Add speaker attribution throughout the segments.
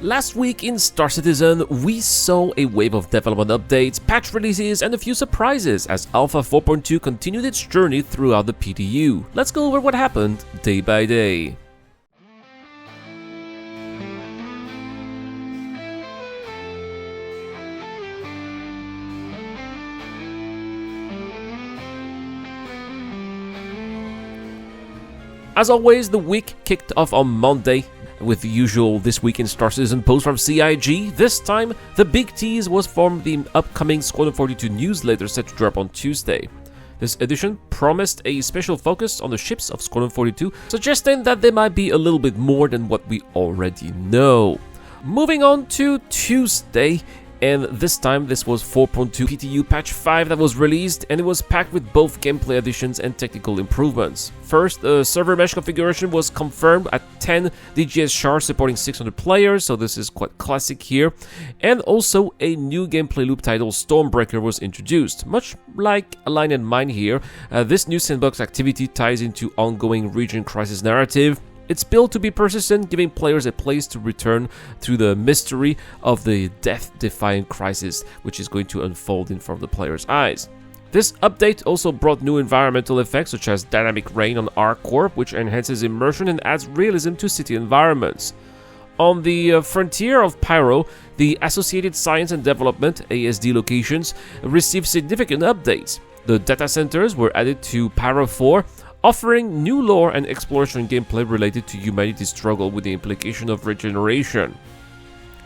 Speaker 1: Last week in Star Citizen, we saw a wave of development updates, patch releases, and a few surprises as Alpha 4.2 continued its journey throughout the PTU. Let's go over what happened day by day. As always, the week kicked off on Monday with the usual This Week in Star Citizen post from CIG. This time, the big tease was from the upcoming Squadron 42 newsletter set to drop on Tuesday. This edition promised a special focus on the ships of Squadron 42, suggesting that they might be a little bit more than what we already know. Moving on to Tuesday, and this time this was 4.2 PTU patch 5 that was released, and it was packed with both gameplay additions and technical improvements. First, the server mesh configuration was confirmed at 10 DGS shards supporting 600 players, so this is quite classic here. And also a new gameplay loop titled Stormbreaker was introduced. Much like Align and Mine here, this new sandbox activity ties into ongoing region crisis narrative. It's built to be persistent, giving players a place to return through the mystery of the death-defying crisis, which is going to unfold in front of the player's eyes. This update also brought new environmental effects such as dynamic rain on ArcCorp, which enhances immersion and adds realism to city environments. On the frontier of Pyro, the Associated Science and Development (ASD) locations received significant updates. The data centers were added to Pyro 4, offering new lore and exploration gameplay related to humanity's struggle with the implication of regeneration.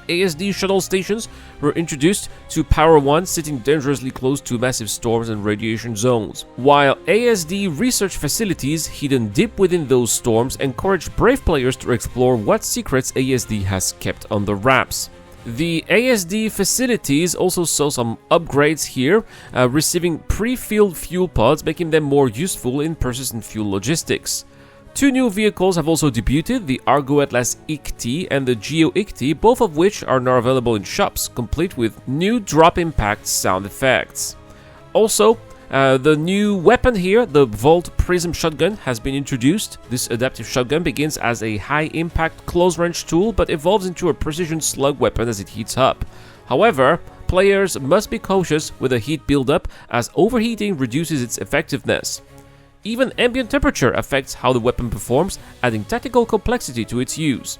Speaker 1: ASD shuttle stations were introduced to Power 1, sitting dangerously close to massive storms and radiation zones, while ASD research facilities hidden deep within those storms encouraged brave players to explore what secrets ASD has kept under wraps. The ASD facilities also saw some upgrades here, receiving pre-filled fuel pods, making them more useful in persistent fuel logistics. Two new vehicles have also debuted, the Argo Atlas ICT and the Geo ICT, both of which are now available in shops, complete with new drop impact sound effects. Also, the new weapon here, the Volt Prism Shotgun, has been introduced. This adaptive shotgun begins as a high-impact close-range tool, but evolves into a precision slug weapon as it heats up. However, players must be cautious with the heat buildup, as overheating reduces its effectiveness. Even ambient temperature affects how the weapon performs, adding tactical complexity to its use.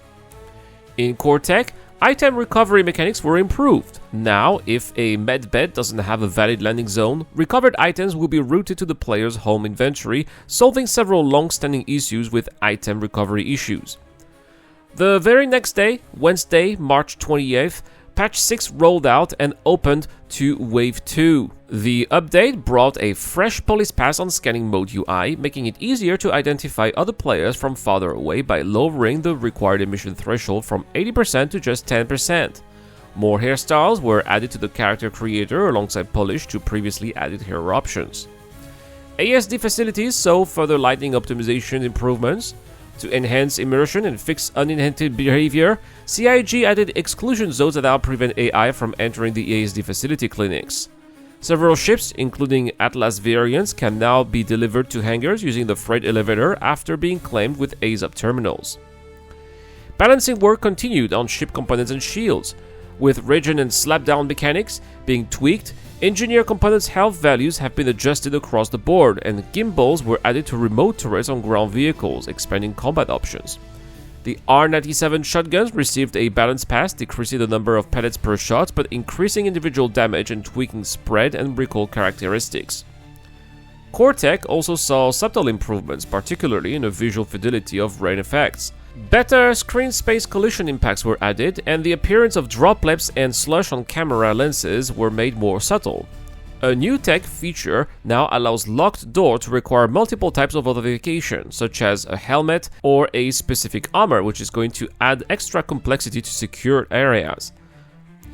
Speaker 1: In core tech, item recovery mechanics were improved. Now, if a medbed doesn't have a valid landing zone, recovered items will be routed to the player's home inventory, solving several long-standing issues with item recovery issues. The very next day, Wednesday, March 28th, Patch 6 rolled out and opened to Wave 2. The update brought a fresh police pass on scanning mode UI, making it easier to identify other players from farther away by lowering the required emission threshold from 80% to just 10%. More hairstyles were added to the character creator alongside polish to previously added hair options. ASD facilities saw further lighting optimization improvements. To enhance immersion and fix unintended behavior, CIG added exclusion zones that now prevent AI from entering the ASD facility clinics. Several ships, including Atlas variants, can now be delivered to hangars using the freight elevator after being claimed with ASUP terminals. Balancing work continued on ship components and shields, with regen and slapdown mechanics being tweaked. Engineer components' health values have been adjusted across the board, and gimbals were added to remote turrets on ground vehicles, expanding combat options. The R97 shotguns received a balance pass, decreasing the number of pellets per shot, but increasing individual damage and tweaking spread and recoil characteristics. Core tech also saw subtle improvements, particularly in the visual fidelity of rain effects. Better screen-space collision impacts were added, and the appearance of droplets and slush on camera lenses were made more subtle. A new tech feature now allows locked door to require multiple types of authentication, such as a helmet or a specific armor, which is going to add extra complexity to secure areas.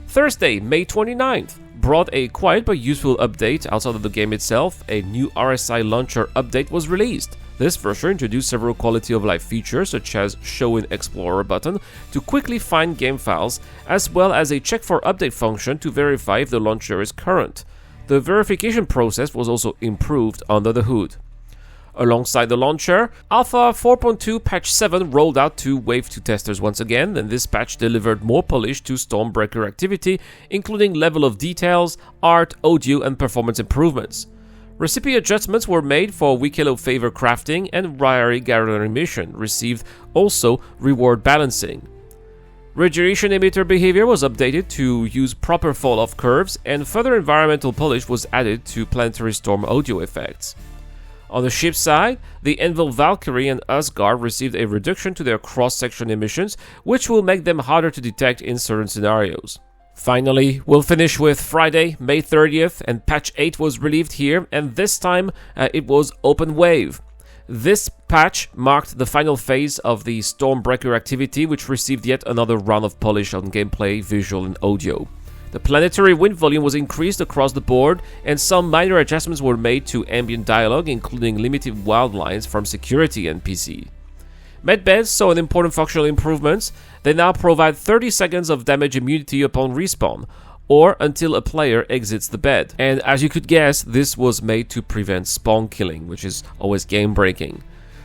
Speaker 1: Thursday, May 29th, brought a quiet but useful update outside of the game itself. A new RSI launcher update was released. This version introduced several quality of life features such as Show in Explorer button to quickly find game files, as well as a check for update function to verify if the launcher is current. The verification process was also improved under the hood. Alongside the launcher, Alpha 4.2 Patch 7 rolled out to Wave 2 testers once again, and this patch delivered more polish to Stormbreaker activity, including level of details, art, audio, and performance improvements. Recipe adjustments were made for Wikilo favor crafting and Ryari gathering mission, received also reward balancing. Radiation emitter behavior was updated to use proper fall-off curves, and further environmental polish was added to Planetary Storm audio effects. On the ship side, the Anvil Valkyrie and Asgard received a reduction to their cross-section emissions, which will make them harder to detect in certain scenarios. Finally, we'll finish with Friday, May 30th, and patch 8 was released here, and this time it was Open Wave. This patch marked the final phase of the Stormbreaker activity, which received yet another round of polish on gameplay, visual, and audio. The planetary wind volume was increased across the board, and some minor adjustments were made to ambient dialogue, including limited wild lines from security NPC. Medbeds saw an important functional improvements. They now provide 30 seconds of damage immunity upon respawn, or until a player exits the bed. And as you could guess, this was made to prevent spawn killing, which is always game-breaking.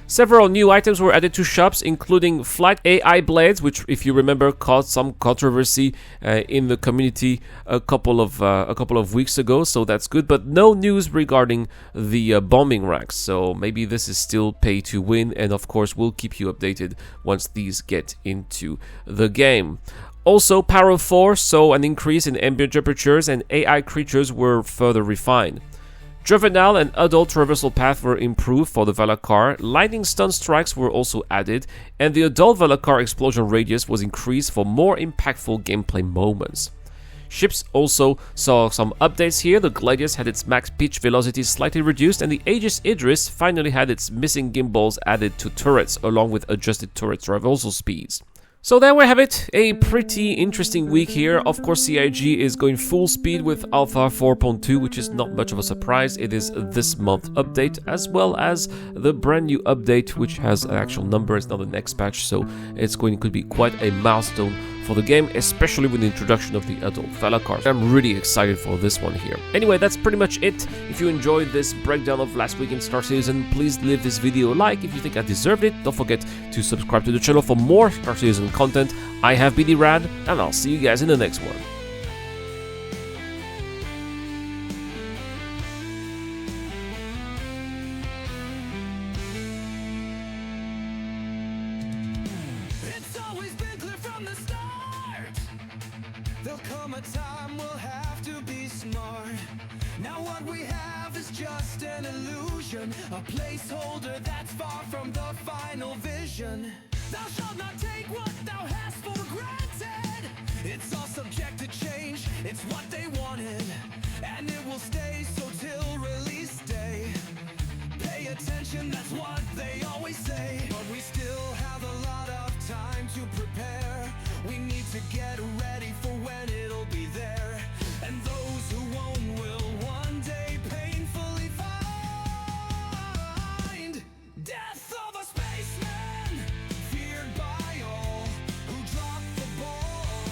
Speaker 1: Several new items were added to shops, including Flight AI Blades, which, if you remember, caused some controversy in the community a couple of weeks ago, so that's good. But no news regarding the bombing racks, so maybe this is still pay to win, and of course we'll keep you updated once these get into the game. Also, Paro 4 saw an increase in ambient temperatures, and AI creatures were further refined. Juvenile and adult traversal paths were improved for the Valakar, lightning stun strikes were also added, and the adult Valakar explosion radius was increased for more impactful gameplay moments. Ships also saw some updates here. The Gladius had its max pitch velocity slightly reduced, and the Aegis Idris finally had its missing gimbals added to turrets, along with adjusted turret traversal speeds. So there we have it, a pretty interesting week here. Of course, CIG is going full speed with Alpha 4.2, which is not much of a surprise. It is this month update, as well as the brand new update, which has an actual number. It's not the next patch, so could be quite a milestone for the game, especially with the introduction of the adult Valakar. I'm really excited for this one here. Anyway, that's pretty much it. If you enjoyed this breakdown of last week in Star Citizen, please leave this video a like if you think I deserved it. Don't forget to subscribe to the channel for more Star Citizen content. I have been Rad, and I'll see you guys in the next one.
Speaker 2: There'll come a time we'll have to be smart. Now what we have is just an illusion, a placeholder that's far from the final vision. Thou shalt not take what thou hast for granted. It's all subject to change, it's what they wanted, and it will stay so till release day. Pay attention, that's what they always say. But we still have a lot of time to prepare. We need to get ready for when it'll be there. And those who won't will one day painfully find death of a spaceman, feared by all who dropped the ball.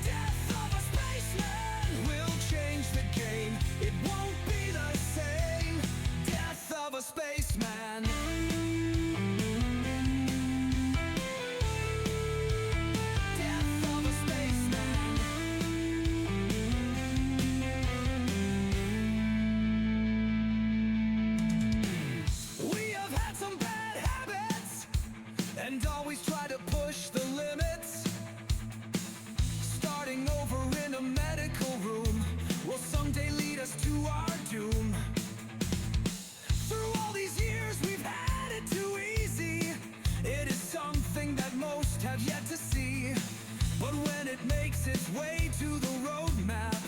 Speaker 2: Death of a spaceman will change the game. It won't be the same. Death of a spaceman. And always try to push the limits. Starting over in a medical room will someday lead us to our doom. Through all these years we've had it too easy. It is something that most have yet to see. But when it makes its way to the roadmap,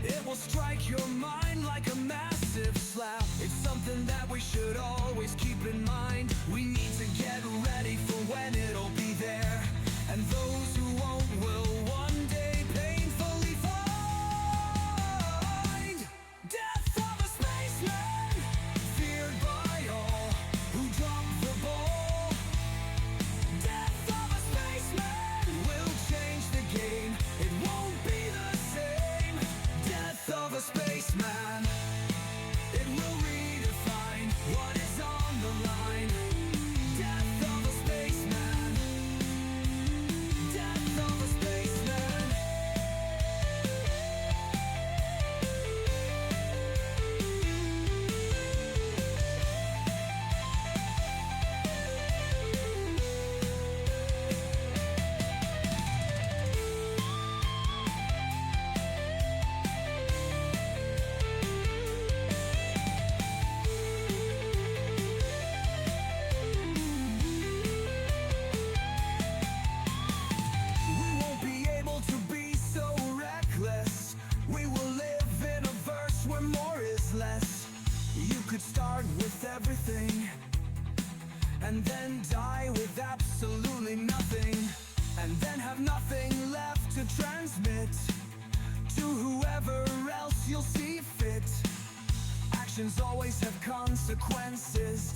Speaker 2: it will strike your mind like a massive slap. It's something that we should always keep in mind. We need to get ready for when it'll be there. And those who won't will one day painfully find death of a spaceman, feared by all who dropped the ball. Death of a spaceman will change the game. It won't be the same. Death of a spaceman. It will redefine what and then die with absolutely nothing, and then have nothing left to transmit to whoever else you'll see fit. Actions always have consequences,